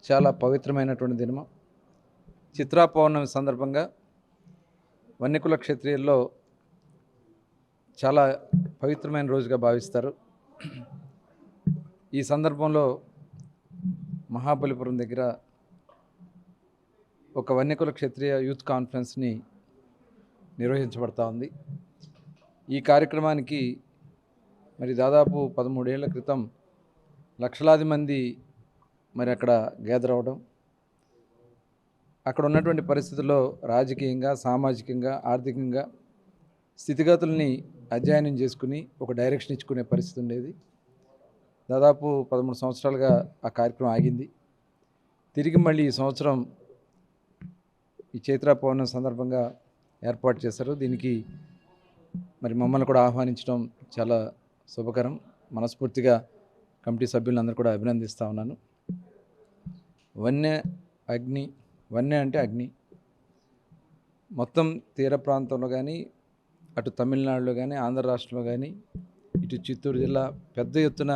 చాలా పవిత్రమైనటువంటి దినము. చిత్రా పౌర్ణమి సందర్భంగా వన్యకుల క్షత్రియుల్లో చాలా పవిత్రమైన రోజుగా భావిస్తారు. ఈ సందర్భంలో మహాబలిపురం దగ్గర ఒక వన్యకుల క్షత్రియ యూత్ కాన్ఫరెన్స్ని నిర్వహించబడతా ఉంది. ఈ కార్యక్రమానికి మరి దాదాపు 13 ఏళ్ల క్రితం లక్షలాది మంది మరి అక్కడ గ్యాదర్ అవ్వడం, అక్కడ ఉన్నటువంటి పరిస్థితుల్లో రాజకీయంగా, సామాజికంగా, ఆర్థికంగా స్థితిగతుల్ని అధ్యయనం చేసుకుని ఒక డైరెక్షన్ ఇచ్చుకునే పరిస్థితి ఉండేది. దాదాపు 13 సంవత్సరాలుగా ఆ కార్యక్రమం ఆగింది. తిరిగి మళ్ళీ ఈ సంవత్సరం ఈ చైత్ర పౌర్ణమి సందర్భంగా ఏర్పాటు చేశారు. దీనికి మరి మమ్మల్ని కూడా ఆహ్వానించడం చాలా శుభకరం. మనస్ఫూర్తిగా కమిటీ సభ్యులందరూ కూడా అభినందిస్తూ ఉన్నాను. వన్య అంటే అగ్ని. మొత్తం తీర ప్రాంతంలో కానీ, అటు తమిళనాడులో కానీ, ఆంధ్ర రాష్ట్రంలో కానీ, ఇటు చిత్తూరు జిల్లా పెద్ద ఎత్తున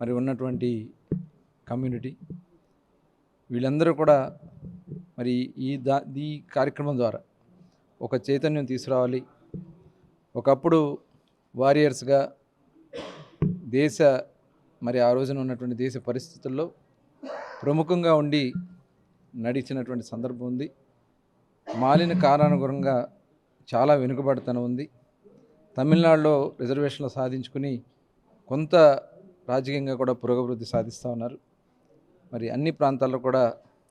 మరి ఉన్నటువంటి కమ్యూనిటీ వీళ్ళందరూ కూడా మరి ఈ కార్యక్రమం ద్వారా ఒక చైతన్యం తీసుకురావాలి. ఒకప్పుడు వారియర్స్గా మరి ఆ రోజున ఉన్నటువంటి దేశ పరిస్థితుల్లో ప్రముఖంగా ఉండి నడిచినటువంటి సందర్భం ఉంది. మాలిన కారణానుగుణంగా చాలా వెనుకబడితనం ఉంది. తమిళనాడులో రిజర్వేషన్లు సాధించుకుని కొంత రాజకీయంగా కూడా పురోగభివృద్ధి సాధిస్తూ ఉన్నారు. మరి అన్ని ప్రాంతాల్లో కూడా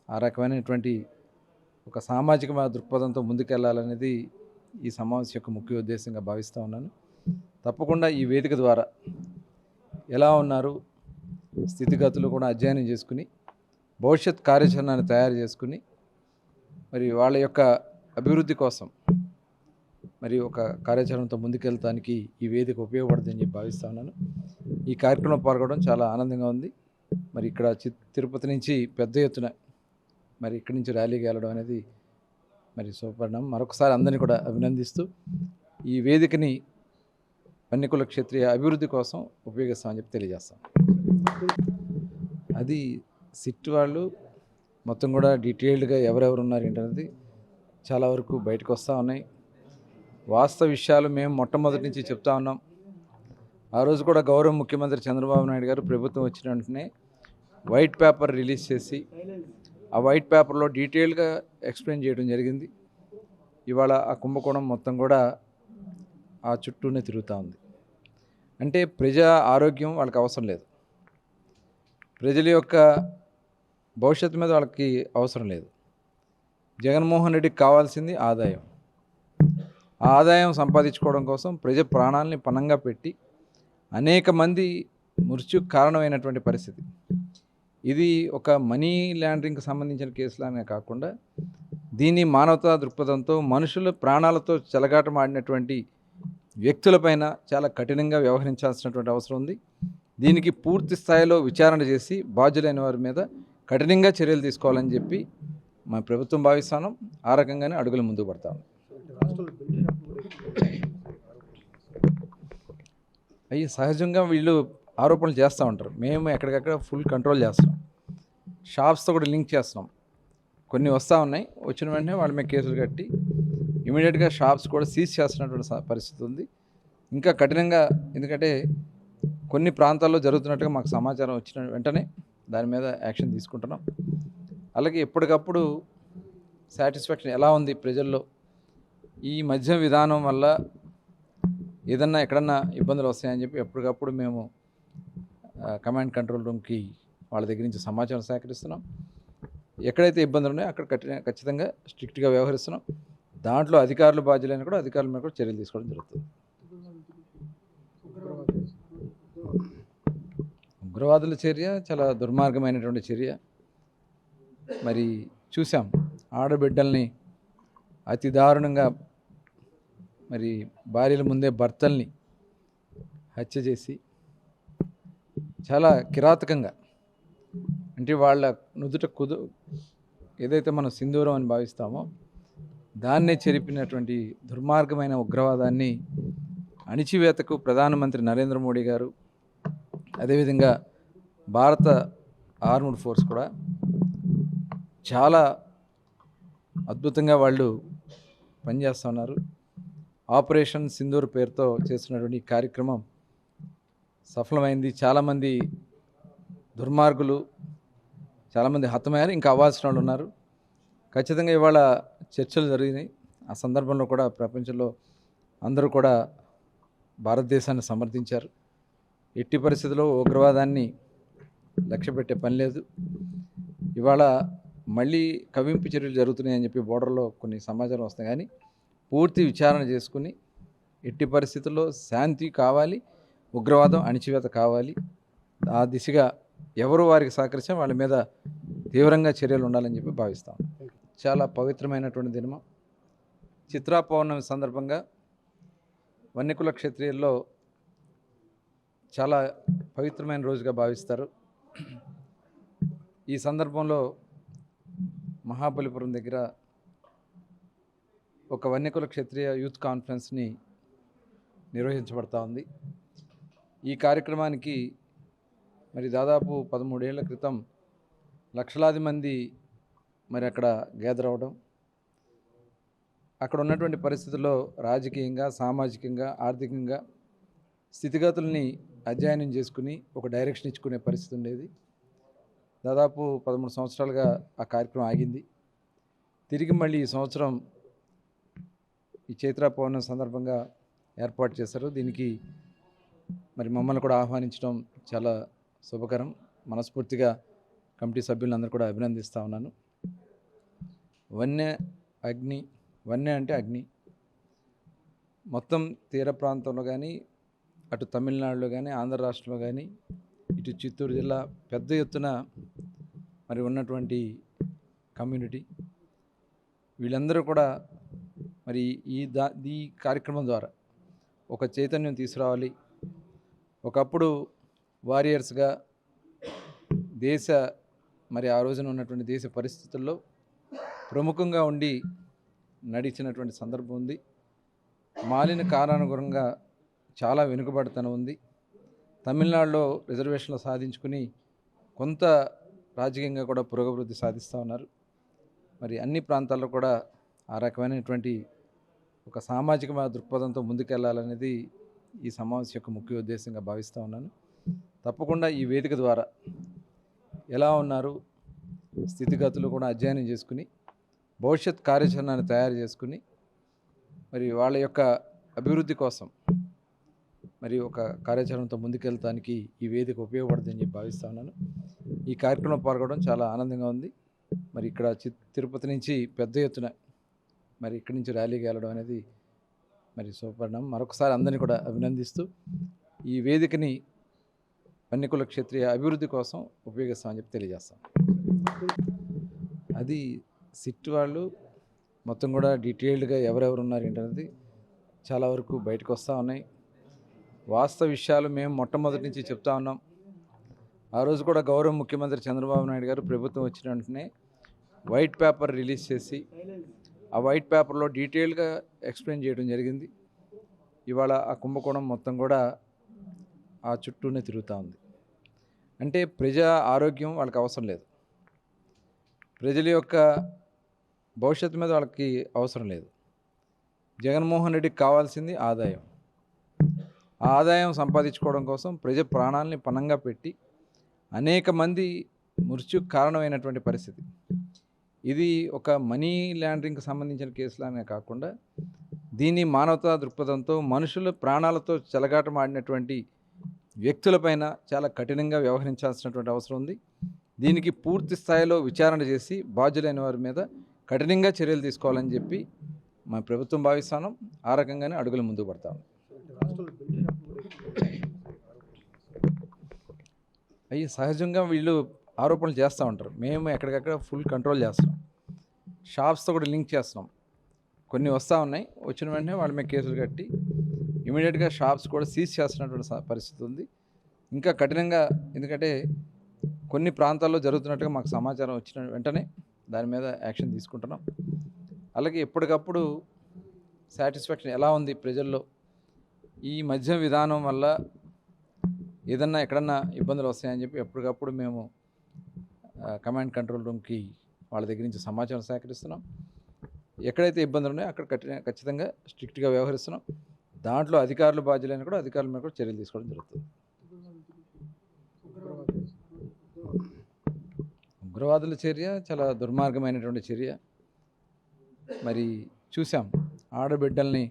ఆ రకమైనటువంటి ఒక సామాజిక దృక్పథంతో ముందుకెళ్లాలనేది ఈ సమావేశం యొక్క ముఖ్య ఉద్దేశంగా భావిస్తూ ఉన్నాను. తప్పకుండా ఈ వేదిక ద్వారా ఎలా ఉన్నారు స్థితిగతులు కూడా అధ్యయనం చేసుకుని భవిష్యత్ కార్యాచరణను తయారు చేసుకుని మరి వాళ్ళ యొక్క అభివృద్ధి కోసం మరి ఒక కార్యాచరణతో ముందుకెళ్తానికి ఈ వేదిక ఉపయోగపడుతుందని చెప్పి భావిస్తూ ఉన్నాను. ఈ కార్యక్రమంలో పాల్గొనడం చాలా ఆనందంగా ఉంది. మరి ఇక్కడ తిరుపతి నుంచి పెద్ద ఎత్తున మరి ఇక్కడి నుంచి ర్యాలీకి వెళ్ళడం అనేది మరి శుభపరిణామం. మరొకసారి అందరినీ కూడా అభినందిస్తూ ఈ వేదికని వన్యకుల క్షత్రియ అభివృద్ధి కోసం ఉపయోగిస్తామని చెప్పి తెలియజేస్తాం. అది సిట్ వాళ్ళు మొత్తం కూడా డీటెయిల్డ్గా ఎవరెవరు ఉన్నారు ఏంటనేది చాలా వరకు బయటకు వస్తూ ఉన్నాయి. వాస్తవ విషయాలు మేము మొట్టమొదటి నుంచి చెప్తా ఉన్నాం. ఆ రోజు కూడా గౌరవ ముఖ్యమంత్రి చంద్రబాబు నాయుడు గారు ప్రభుత్వం వచ్చిన వెంటనే వైట్ పేపర్ రిలీజ్ చేసి ఆ వైట్ పేపర్లో డీటెయిల్గా ఎక్స్ప్లెయిన్ చేయడం జరిగింది. ఇవాళ ఆ కుంభకోణం మొత్తం కూడా ఆ చుట్టూనే తిరుగుతూ ఉంది. అంటే ప్రజా ఆరోగ్యం వాళ్ళకి అవసరం లేదు, ప్రజల యొక్క భవిష్యత్తు మీద వాళ్ళకి అవసరం లేదు. జగన్మోహన్ రెడ్డికి కావాల్సింది ఆదాయం. ఆ ఆదాయం సంపాదించుకోవడం కోసం ప్రజ ప్రాణాలని పణంగా పెట్టి అనేక మంది మృత్యుకు కారణమైనటువంటి పరిస్థితి. ఇది ఒక మనీ లాండరింగ్కి సంబంధించిన కేసులానే కాకుండా దీన్ని మానవతా దృక్పథంతో మనుషుల ప్రాణాలతో చెలగాటమాడినటువంటి వ్యక్తులపైన చాలా కఠినంగా వ్యవహరించాల్సినటువంటి అవసరం ఉంది. దీనికి పూర్తి స్థాయిలో విచారణ చేసి బాధ్యులైన వారి మీద కఠినంగా చర్యలు తీసుకోవాలని చెప్పి మా ప్రభుత్వం భావిస్తాను. ఆ రకంగానే అడుగులు ముందుకు పడతాను. అవి సహజంగా వీళ్ళు ఆరోపణలు చేస్తూ ఉంటారు. మేము ఎక్కడికక్కడ ఫుల్ కంట్రోల్ చేస్తాం. షాప్స్తో కూడా లింక్ చేస్తున్నాం. కొన్ని వస్తూ ఉన్నాయి, వచ్చిన వెంటనే వాళ్ళ మీద కేసులు కట్టి ఇమీడియట్గా షాప్స్ కూడా సీజ్ చేస్తున్నటువంటి పరిస్థితి ఉంది. ఇంకా కఠినంగా, ఎందుకంటే కొన్ని ప్రాంతాల్లో జరుగుతున్నట్టుగా మాకు సమాచారం వచ్చిన వెంటనే దాని మీద యాక్షన్ తీసుకుంటున్నాం. అలాగే ఎప్పటికప్పుడు సాటిస్ఫాక్షన్ ఎలా ఉంది ప్రజల్లో, ఈ మద్యం విధానం వల్ల ఏదన్నా ఎక్కడన్నా ఇబ్బందులు వస్తాయని చెప్పి ఎప్పటికప్పుడు మేము కమాండ్ కంట్రోల్ రూమ్కి వాళ్ళ దగ్గర నుంచి సమాచారం సేకరిస్తున్నాం. ఎక్కడైతే ఇబ్బందులు ఉన్నాయో అక్కడ ఖచ్చితంగా స్ట్రిక్ట్గా వ్యవహరిస్తున్నాం. దాంట్లో అధికారులు బాధ్యులైన కూడా అధికారుల మీద కూడా చర్యలు తీసుకోవడం జరుగుతుంది. ఉగ్రవాదుల చర్య చాలా దుర్మార్గమైనటువంటి చర్య. మరి చూసాం, ఆడబిడ్డల్ని అతి దారుణంగా మరి భార్యల ముందే భర్తల్ని హత్య చేసి చాలా కిరాతకంగా, అంటే వాళ్ళ నుదుట ఏదైతే మనం సింధూరం అని భావిస్తామో దాన్నే చెరిపినటువంటి దుర్మార్గమైన ఉగ్రవాదాన్ని అణిచివేతకు ప్రధానమంత్రి నరేంద్ర మోడీ గారు, అదేవిధంగా భారత ఆర్మ్డ్ ఫోర్స్ కూడా చాలా అద్భుతంగా వాళ్ళు పనిచేస్తున్నారు. ఆపరేషన్ సింధూర్ పేరుతో చేస్తున్నటువంటి ఈ కార్యక్రమం సఫలమైంది. చాలామంది దుర్మార్గులు చాలామంది హతమయ్యారు, ఇంకా అవ్వాల్సిన వాళ్ళు ఉన్నారు. ఖచ్చితంగా ఇవాళ చర్చలు జరిగినాయి. ఆ సందర్భంలో కూడా ప్రపంచంలో అందరూ కూడా భారతదేశాన్ని సమర్థించారు. ఎట్టి పరిస్థితుల్లో ఉగ్రవాదాన్ని లక్ష్యపెట్టే పని లేదు. ఇవాళ మళ్ళీ కవింపు చర్యలు జరుగుతున్నాయని చెప్పి బోర్డర్లో కొన్ని సమాచారం వస్తాయి, కానీ పూర్తి విచారణ చేసుకుని ఎట్టి పరిస్థితుల్లో శాంతి కావాలి, ఉగ్రవాదం అణిచివేత కావాలి. ఆ దిశగా ఎవరు వారికి సహకరించినా వాళ్ళ మీద తీవ్రంగా చర్యలు ఉండాలని చెప్పి భావిస్తాం. చాలా పవిత్రమైనటువంటి దినం. చిత్రా పౌర్ణమి సందర్భంగా వన్యకుల క్షత్రియుల్లో చాలా పవిత్రమైన రోజుగా భావిస్తారు. ఈ సందర్భంలో మహాబలిపురం దగ్గర ఒక వన్యకుల క్షత్రియ యూత్ కాన్ఫరెన్స్ని నిర్వహించబడతా ఉంది. ఈ కార్యక్రమానికి మరి దాదాపు 13 ఏళ్ల క్రితం లక్షలాది మంది మరి అక్కడ గ్యాదర్ అవ్వడం, అక్కడ ఉన్నటువంటి పరిస్థితుల్లో రాజకీయంగా, సామాజికంగా, ఆర్థికంగా స్థితిగతుల్ని అధ్యయనం చేసుకుని ఒక డైరెక్షన్ ఇచ్చుకునే పరిస్థితి ఉండేది. దాదాపు 13 సంవత్సరాలుగా ఆ కార్యక్రమం ఆగింది. తిరిగి మళ్ళీ ఈ సంవత్సరం ఈ చైత్ర పౌర్ణమి సందర్భంగా ఏర్పాటు చేశారు. దీనికి మరి మమ్మల్ని కూడా ఆహ్వానించడం చాలా శుభకరం. మనస్ఫూర్తిగా కమిటీ సభ్యులందరూ కూడా అభినందిస్తూ ఉన్నాను. వన్య అంటే అగ్ని. మొత్తం తీర ప్రాంతంలో కానీ, అటు తమిళనాడులో కానీ, ఆంధ్ర రాష్ట్రంలో కానీ, ఇటు చిత్తూరు జిల్లా పెద్ద ఎత్తున మరి ఉన్నటువంటి కమ్యూనిటీ వీళ్ళందరూ కూడా మరి ఈ కార్యక్రమం ద్వారా ఒక చైతన్యం తీసుకురావాలి. ఒకప్పుడు వారియర్స్గా మరి ఆ రోజున ఉన్నటువంటి దేశ పరిస్థితుల్లో ప్రముఖంగా ఉండి నడిచినటువంటి సందర్భం ఉంది. మాలిన కారణానుగుణంగా చాలా వెనుకబడితనం ఉంది. తమిళనాడులో రిజర్వేషన్లు సాధించుకుని కొంత రాజకీయంగా కూడా పురోగతి సాధిస్తూ ఉన్నారు. మరి అన్ని ప్రాంతాల్లో కూడా ఆ రకమైనటువంటి ఒక సామాజిక దృక్పథంతో ముందుకెళ్లాలనేది ఈ సమావేశం యొక్క ముఖ్య ఉద్దేశంగా భావిస్తూ ఉన్నాను. తప్పకుండా ఈ వేదిక ద్వారా ఎలా ఉన్నారు స్థితిగతులు కూడా అధ్యయనం చేసుకుని భవిష్యత్ కార్యాచరణను తయారు చేసుకుని మరి వాళ్ళ యొక్క అభివృద్ధి కోసం మరి ఒక కార్యాచరణతో ముందుకెళ్తానికి ఈ వేదిక ఉపయోగపడుతుందని చెప్పి భావిస్తూ ఉన్నాను. ఈ కార్యక్రమంలో పాల్గొనడం చాలా ఆనందంగా ఉంది. మరి ఇక్కడ తిరుపతి నుంచి పెద్ద ఎత్తున మరి ఇక్కడి నుంచి ర్యాలీకి వెళ్ళడం అనేది మరి శుభపరిణామం. మరొకసారి అందరినీ కూడా అభినందిస్తూ ఈ వేదికని వన్యకుల క్షత్రియ అభివృద్ధి కోసం ఉపయోగిస్తామని చెప్పి తెలియజేస్తాం. అది సిట్ వాళ్ళు మొత్తం కూడా డీటెయిల్డ్గా ఎవరెవరు ఉన్నారు ఏంటనేది చాలా వరకు బయటకు వస్తూ ఉన్నాయి. వాస్తవ విషయాలు మేము మొట్టమొదటి నుంచి చెప్తా ఉన్నాం. ఆ రోజు కూడా గౌరవ ముఖ్యమంత్రి చంద్రబాబు నాయుడు గారు ప్రభుత్వం వచ్చిన వెంటనే వైట్ పేపర్ రిలీజ్ చేసి ఆ వైట్ పేపర్లో డీటెయిల్గా ఎక్స్ప్లెయిన్ చేయడం జరిగింది. ఇవాళ ఆ కుంభకోణం మొత్తం కూడా ఆ చుట్టూనే తిరుగుతూ ఉంది. అంటే ప్రజా ఆరోగ్యం వాళ్ళకి అవసరం లేదు, ప్రజల యొక్క భవిష్యత్తు మీద వాళ్ళకి అవసరం లేదు. జగన్మోహన్ రెడ్డికి కావాల్సింది ఆదాయం. ఆ ఆదాయం సంపాదించుకోవడం కోసం ప్రజ ప్రాణాలని పణంగా పెట్టి అనేక మంది మృత్యుకు కారణమైనటువంటి పరిస్థితి. ఇది ఒక మనీ లాండరింగ్కి సంబంధించిన కేసులానే కాకుండా దీన్ని మానవతా దృక్పథంతో మనుషుల ప్రాణాలతో చెలగాటమాడినటువంటి వ్యక్తులపైన చాలా కఠినంగా వ్యవహరించాల్సినటువంటి అవసరం ఉంది. దీనికి పూర్తి స్థాయిలో విచారణ చేసి బాధ్యులైన వారి మీద కఠినంగా చర్యలు తీసుకోవాలని చెప్పి మా ప్రభుత్వం భావిస్తాను. ఆ రకంగానే అడుగులు ముందుకు పడతాను. అవి సహజంగా వీళ్ళు ఆరోపణలు చేస్తూ ఉంటారు. మేము ఎక్కడికక్కడ ఫుల్ కంట్రోల్ చేస్తున్నాం. షాప్స్తో కూడా లింక్ చేస్తున్నాం. కొన్ని వస్తూ ఉన్నాయి, వచ్చిన వెంటనే వాళ్ళ మీద కేసులు కట్టి ఇమీడియట్గా షాప్స్ కూడా సీజ్ చేస్తున్నటువంటి పరిస్థితి ఉంది. ఇంకా కఠినంగా, ఎందుకంటే కొన్ని ప్రాంతాల్లో జరుగుతున్నట్టుగా మాకు సమాచారం వచ్చిన వెంటనే దాని మీద యాక్షన్ తీసుకుంటున్నాం. అలాగే ఎప్పటికప్పుడు సాటిస్ఫాక్షన్ ఎలా ఉంది ప్రజల్లో, ఈ మధ్య విధానం వల్ల ఏదన్నా ఎక్కడన్నా ఇబ్బందులు వస్తాయని చెప్పి ఎప్పటికప్పుడు మేము కమాండ్ కంట్రోల్ రూమ్కి వాళ్ళ దగ్గర నుంచి సమాచారం సేకరిస్తున్నాం. ఎక్కడైతే ఇబ్బందులు ఉన్నాయో అక్కడ ఖచ్చితంగా స్ట్రిక్ట్గా వ్యవహరిస్తున్నాం. దాంట్లో అధికారులు బాధ్యులైన కూడా అధికారుల మీద కూడా చర్యలు తీసుకోవడం జరుగుతుంది. ఉగ్రవాదుల చర్య చాలా దుర్మార్గమైనటువంటి చర్య. మరి చూసాం, ఆడబిడ్డల్ని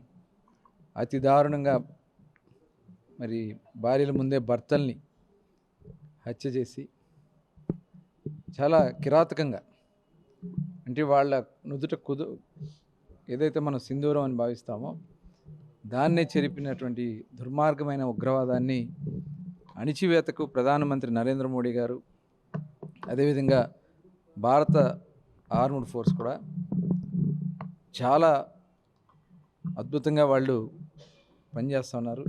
అతి దారుణంగా మరి భార్యల ముందే భర్తల్ని హత్య చేసి చాలా కిరాతకంగా, అంటే వాళ్ళ నుదుట ఏదైతే మనం సింధూరం అని భావిస్తామో దాన్నే చెరిపినటువంటి దుర్మార్గమైన ఉగ్రవాదాన్ని అణిచివేతకు ప్రధానమంత్రి నరేంద్ర మోడీ గారు, అదేవిధంగా భారత ఆర్మ్డ్ ఫోర్స్ కూడా చాలా అద్భుతంగా వాళ్ళు పనిచేస్తున్నారు.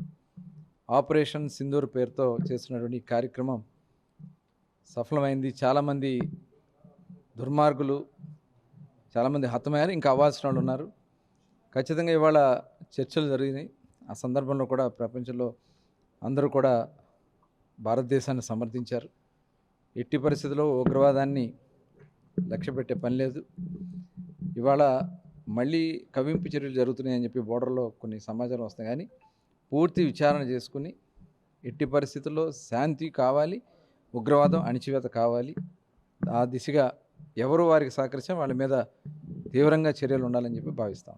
ఆపరేషన్ సింధూర్ పేరుతో చేస్తున్నటువంటి ఈ కార్యక్రమం సఫలమైంది. చాలామంది దుర్మార్గులు చాలామంది హతమయ్యారు, ఇంకా అవ్వాల్సిన వాళ్ళు ఉన్నారు. ఖచ్చితంగా ఇవాళ చర్చలు జరిగినాయి. ఆ సందర్భంలో కూడా ప్రపంచంలో అందరూ కూడా భారతదేశాన్ని సమర్థించారు. ఎట్టి పరిస్థితుల్లో ఉగ్రవాదాన్ని లక్ష్యపెట్టే పని లేదు. ఇవాళ మళ్ళీ కవింపు చర్యలు జరుగుతున్నాయని చెప్పి బోర్డర్లో కొన్ని సమాచారం వస్తాయి, కానీ పూర్తి విచారణ చేసుకుని ఎట్టి పరిస్థితుల్లో శాంతి కావాలి, ఉగ్రవాదం అణిచివేత కావాలి. ఆ దిశగా ఎవరు వారికి సహకరించినా వాళ్ళ మీద తీవ్రంగా చర్యలు ఉండాలని చెప్పి భావిస్తాం.